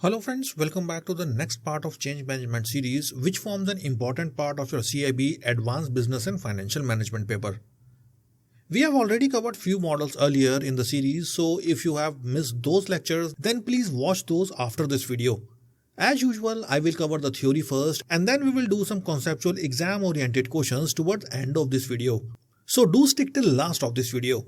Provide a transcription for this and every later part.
Hello friends, welcome back to the next part of Change Management series, which forms an important part of your CAIIB Advanced Business and Financial Management paper. We have already covered few models earlier in the series, so if you have missed those lectures, then please watch those after this video. As usual, I will cover the theory first and then we will do some conceptual exam-oriented questions towards the end of this video. So do stick till last of this video.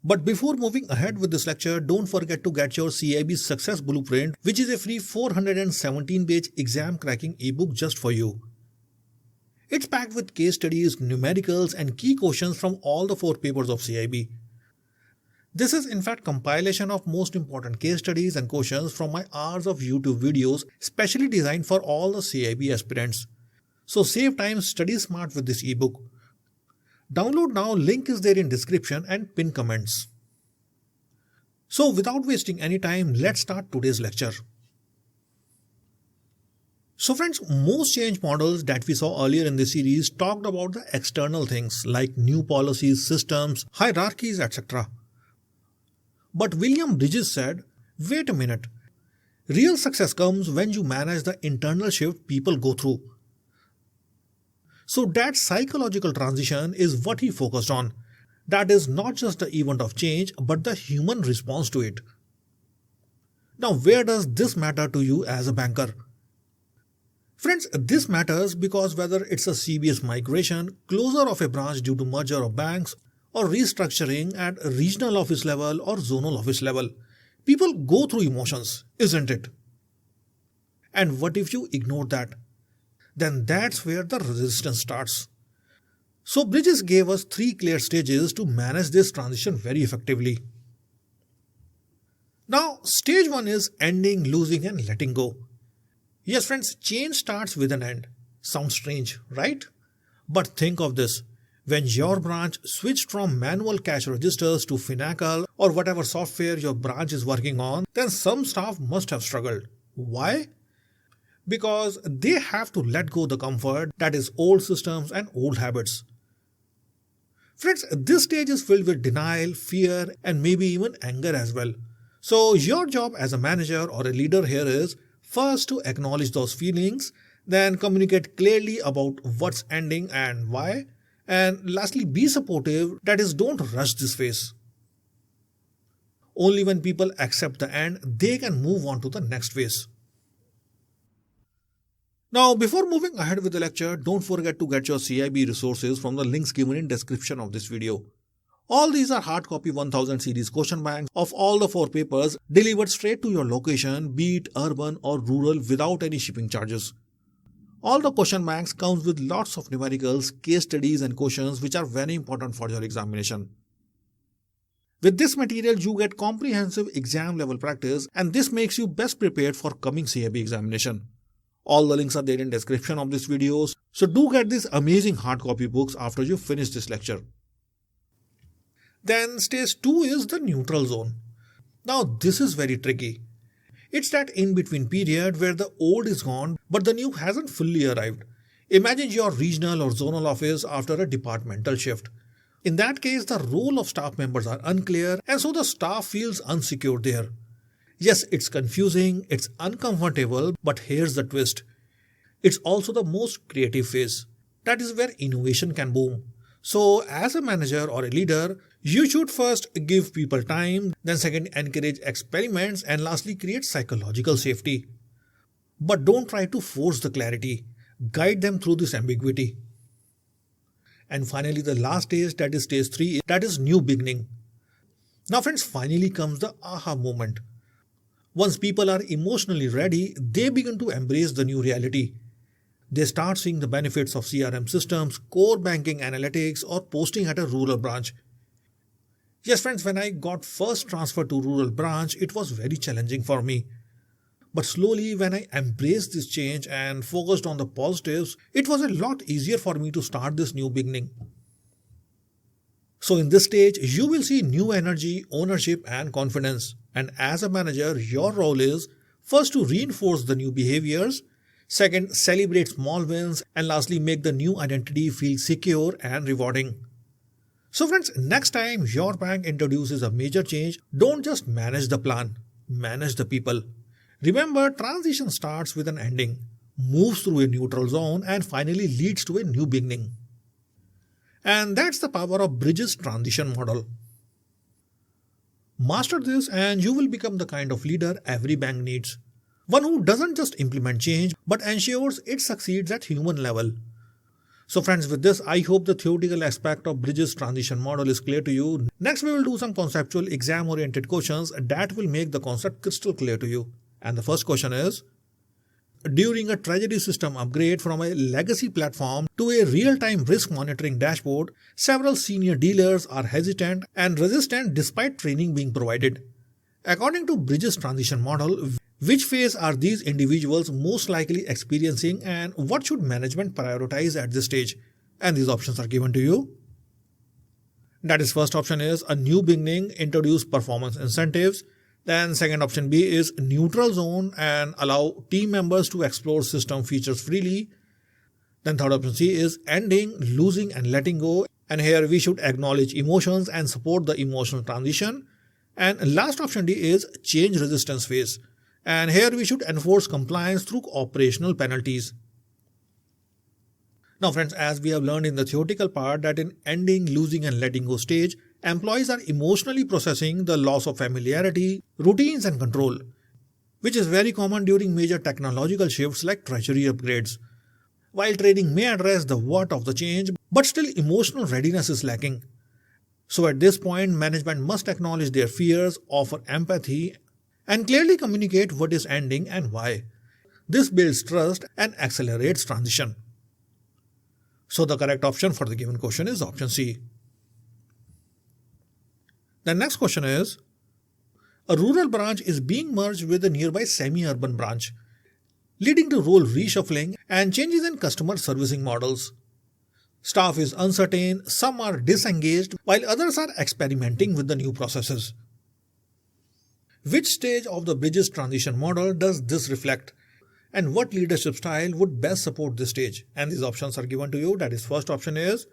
But before moving ahead with this lecture, don't forget to get your CAIIB Success Blueprint, which is a free 417-page exam cracking ebook just for you. It's packed with case studies, numericals and key questions from all the 4 papers of CAIIB. This is in fact compilation of most important case studies and questions from my hours of YouTube videos specially designed for all the CAIIB aspirants. So save time, study smart with this ebook. Download now, link is there in description and pin comments. So without wasting any time, let's start today's lecture. So friends, most change models that we saw earlier in this series talked about the external things like new policies, systems, hierarchies, etc. But William Bridges said, wait a minute, real success comes when you manage the internal shift people go through. So that psychological transition is what he focused on. That is not just the event of change, but the human response to it. Now, where does this matter to you as a banker? Friends, this matters because whether it's a CBS migration, closure of a branch due to merger of banks, or restructuring at regional office level or zonal office level, people go through emotions, isn't it? And what if you ignore that? Then that's where the resistance starts. So Bridges gave us 3 clear stages to manage this transition very effectively. Now, stage 1 is ending, losing and letting go. Yes friends, change starts with an end. Sounds strange, right? But think of this. When your branch switched from manual cash registers to Finacle or whatever software your branch is working on, then some staff must have struggled. Why? Because they have to let go the comfort that is old systems and old habits. Friends, this stage is filled with denial, fear and maybe even anger as well. So your job as a manager or a leader here is first to acknowledge those feelings, then communicate clearly about what's ending and why, and lastly be supportive, that is, don't rush this phase. Only when people accept the end, they can move on to the next phase. Now, before moving ahead with the lecture, don't forget to get your CAIIB resources from the links given in description of this video. All these are hard copy 1000 series question banks of all the 4 papers delivered straight to your location, be it urban or rural, without any shipping charges. All the question banks comes with lots of numericals, case studies and questions which are very important for your examination. With this material, you get comprehensive exam level practice and this makes you best prepared for coming CAIIB examination. All the links are there in description of this video, so do get these amazing hard copy books after you finish this lecture. Then stage 2 is the neutral zone. Now this is very tricky. It's that in-between period where the old is gone but the new hasn't fully arrived. Imagine your regional or zonal office after a departmental shift. In that case, the role of staff members are unclear and so the staff feels unsecure there. Yes, it's confusing, it's uncomfortable, but here's the twist. It's also the most creative phase. That is where innovation can boom. So as a manager or a leader, you should first give people time, then second encourage experiments and lastly create psychological safety. But don't try to force the clarity. Guide them through this ambiguity. And finally the last stage, that is stage 3, that is new beginning. Now friends, finally comes the aha moment. Once people are emotionally ready, they begin to embrace the new reality. They start seeing the benefits of CRM systems, core banking analytics or posting at a rural branch. Yes friends, when I got first transferred to rural branch, it was very challenging for me. But slowly when I embraced this change and focused on the positives, it was a lot easier for me to start this new beginning. So in this stage, you will see new energy, ownership and confidence. And as a manager, your role is first to reinforce the new behaviors, second, celebrate small wins, and lastly, make the new identity feel secure and rewarding. So friends, next time your bank introduces a major change, don't just manage the plan, manage the people. Remember, transition starts with an ending, moves through a neutral zone, and finally leads to a new beginning. And that's the power of Bridges transition model. Master this and you will become the kind of leader every bank needs. One who doesn't just implement change but ensures it succeeds at human level. So friends, with this, I hope the theoretical aspect of Bridges transition model is clear to you. Next, we will do some conceptual exam-oriented questions that will make the concept crystal clear to you. And the first question is, during a treasury system upgrade from a legacy platform to a real-time risk monitoring dashboard, several senior dealers are hesitant and resistant despite training being provided. According to Bridges transition model, which phase are these individuals most likely experiencing and what should management prioritize at this stage? And these options are given to you. That is, first option is a new beginning, introduce performance incentives. Then second option B is neutral zone and allow team members to explore system features freely. Then third option C is ending, losing and letting go. And here we should acknowledge emotions and support the emotional transition. And last option D is change resistance phase. And here we should enforce compliance through operational penalties. Now friends, as we have learned in the theoretical part that in ending, losing and letting go stage, employees are emotionally processing the loss of familiarity, routines and control, which is very common during major technological shifts like treasury upgrades. While training may address the what of the change, but still emotional readiness is lacking. So at this point, management must acknowledge their fears, offer empathy, and clearly communicate what is ending and why. This builds trust and accelerates transition. So the correct option for the given question is option C. The next question is, a rural branch is being merged with a nearby semi-urban branch, leading to role reshuffling and changes in customer servicing models. Staff is uncertain, some are disengaged, while others are experimenting with the new processes. Which stage of the Bridges transition model does this reflect? And what leadership style would best support this stage? And these options are given to you. That is, first option is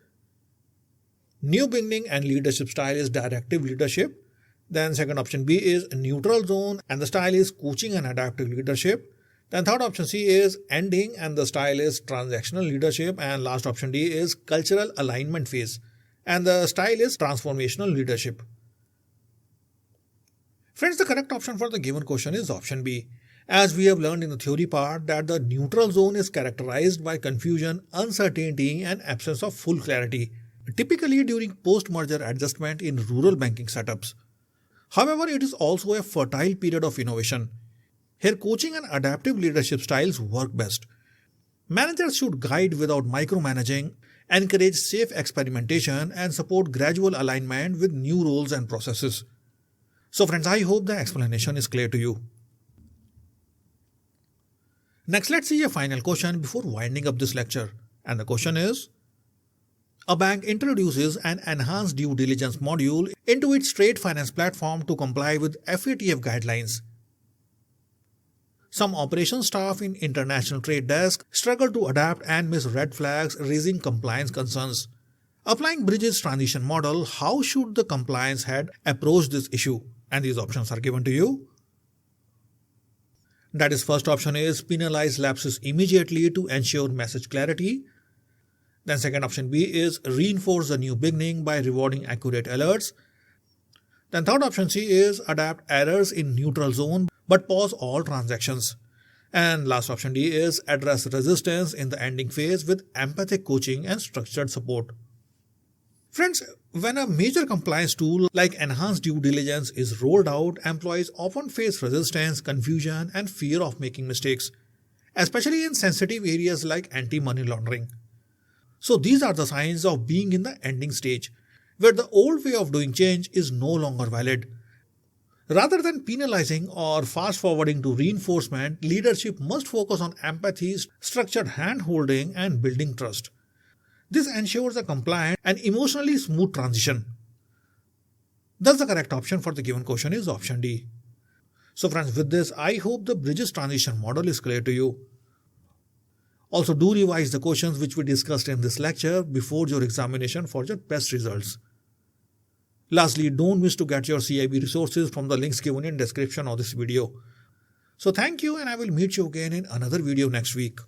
new beginning and leadership style is directive leadership. Then second option B is neutral zone and the style is coaching and adaptive leadership. Then third option C is ending and the style is transactional leadership. And last option D is cultural alignment phase and the style is transformational leadership. Friends, the correct option for the given question is option B. As we have learned in the theory part that the neutral zone is characterized by confusion, uncertainty and absence of full clarity, typically during post-merger adjustment in rural banking setups. However, it is also a fertile period of innovation. Here, coaching and adaptive leadership styles work best. Managers should guide without micromanaging, encourage safe experimentation and support gradual alignment with new roles and processes. So friends, I hope the explanation is clear to you. Next, let's see a final question before winding up this lecture. And the question is, a bank introduces an enhanced due diligence module into its trade finance platform to comply with FATF guidelines. Some operations staff in international trade desk struggle to adapt and miss red flags, raising compliance concerns. Applying Bridges transition model, how should the compliance head approach this issue? And these options are given to you. That is, first option is penalize lapses immediately to ensure message clarity. Then second option B is reinforce the new beginning by rewarding accurate alerts. Then third option C is adapt errors in neutral zone but pause all transactions. And last option D is address resistance in the ending phase with empathic coaching and structured support. Friends, when a major compliance tool like enhanced due diligence is rolled out, employees often face resistance, confusion, and fear of making mistakes, especially in sensitive areas like anti-money laundering. So these are the signs of being in the ending stage, where the old way of doing change is no longer valid. Rather than penalizing or fast-forwarding to reinforcement, leadership must focus on empathy, structured hand-holding, and building trust. This ensures a compliant and emotionally smooth transition. Thus, the correct option for the given question is option D. So friends, with this, I hope the Bridges transition model is clear to you. Also, do revise the questions which we discussed in this lecture before your examination for your best results. Lastly, don't miss to get your CIB resources from the links given in description of this video. So thank you, and I will meet you again in another video next week.